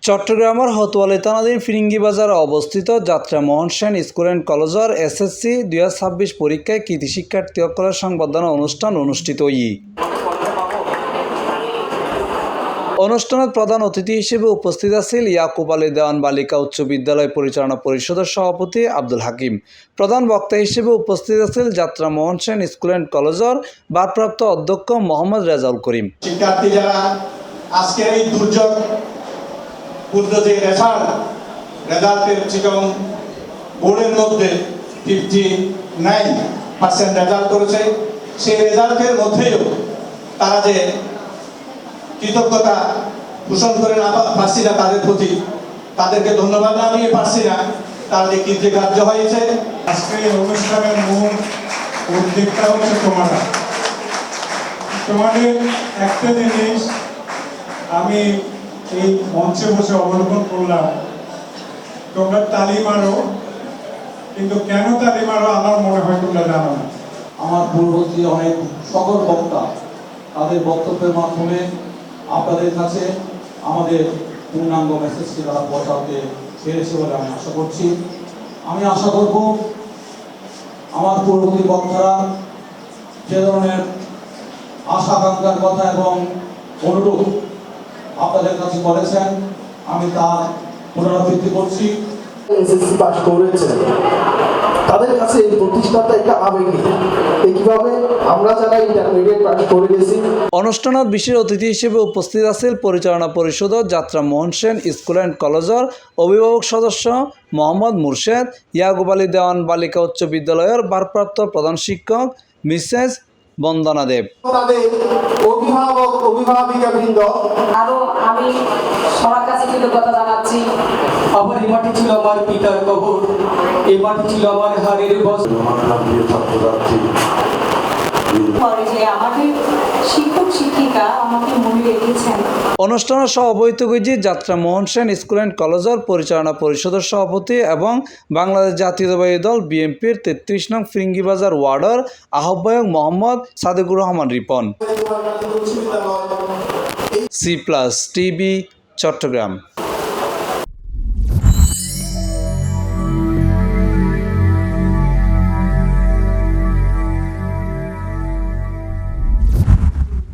চট্টগ্রামের হতোয়ালি থানাধীন ফিরিঙ্গি বাজারে অবস্থিত যাত্রা মোহন সেন স্কুল অ্যান্ড কলেজের এসএসসি 2026 পরীক্ষায় কৃতি শিক্ষার্থী সকলের সংবর্ধনা অনুষ্ঠান অনুষ্ঠিত অনুষ্ঠানের প্রধান অতিথি হিসেবে উপস্থিত আছেন ইয়াকুব আলী দেওয়ান বালিকা উচ্চ বিদ্যালয় পরিচালনা পরিষদের সভাপতি আব্দুল হাকিম। প্রধান বক্তা হিসেবে উপস্থিত আছেন যাত্রা মোহন সেন স্কুল অ্যান্ড কলেজের ভারপ্রাপ্ত অধ্যক্ষ মোহাম্মদ রেজাউল করিম। শিক্ষার্থী যারা আজকের এই দুর্যোগ পূর্ণ যে রেজাল্টের চিকন বোর্ডের মধ্যে 59% রেজাল্ট করেছে, সেই রেজাল্টের মধ্যেও তারা যে কৃতজ্ঞতা পোষণ করে না পারছি না তাদের প্রতি, তাদেরকে ধন্যবাদ না দিয়ে পারছি না, তারা যে কৃতকার্য হয়েছে। আজকে এই অনুষ্ঠানের মূল উদ্যোগটা হচ্ছে তোমাদের একটা জিনিস আমি এই মঞ্চে বসে অবলোকন করলাম, তোমরা তালি মারো, কিন্তু কেন তালি মারো আমার মনে হয় তোমরা জানো না। আমার পূর্ববর্তী অনেক সকল বক্তা তাদের বক্তব্যের মাধ্যমে আপনাদের কাছে আমাদের পূর্ণাঙ্গ মেসেজটি তারা পৌঁছাতে পেরেছে বলে আমি আশা করছি। আমি আশা করব আমার পূর্ববর্তী বক্তারা যে ধরনের আশা আকাঙ্ক্ষার কথা এবং অনুরোধ আপনাদের কাছে বলেছেন, আমি তার পুনরাবৃত্তি করছি। এসএসসি পাস করেছে, তাদের কাছে এই প্রতিষ্ঠানটা একটা আবেগী, এইভাবে আমরা যারা ইন্টারমিডিয়েট পাস করে গেছি। অনুষ্ঠানত বিশেষ অতিথি হিসেবে উপস্থিত আছেন পরিচালনা পরিষদের যাত্রা মোহন সেন স্কুল অ্যান্ড কলেজের অভিভাবক সদস্য মোহাম্মদ মুর্শেদ, ইয়াকুব আলী দেওয়ান বালিকা উচ্চ বিদ্যালয়ের ভারপ্রাপ্ত প্রধান শিক্ষক মিসেস বন্দনা দেব, অভিভাবক অভিভাবিকাবৃন্দ, আরো আমি সবার কাছে কৃতজ্ঞতা জানাচ্ছি। আমার এই মাটি ছিল আমার পিতার কবর, এই মাটি ছিল আমার হাড়ের বস্ত্র। আমাকে শিক্ষক শিক্ষিকা আমাকে মনে রেখেছেন। অনুষ্ঠানের সভাপতিত্ব করেছেন যাত্রা মোহন সেন স্কুল অ্যান্ড কলেজের পরিচালনা পরিষদের সভাপতি এবং বাংলাদেশ জাতীয়তাবাদী দল বিএনপির 33 নং ফিরিঙ্গি বাজার ওয়ার্ডের আহ্বায়ক মোহাম্মদ সাদেকুর রহমান রিপন। C+ TV Chittagong.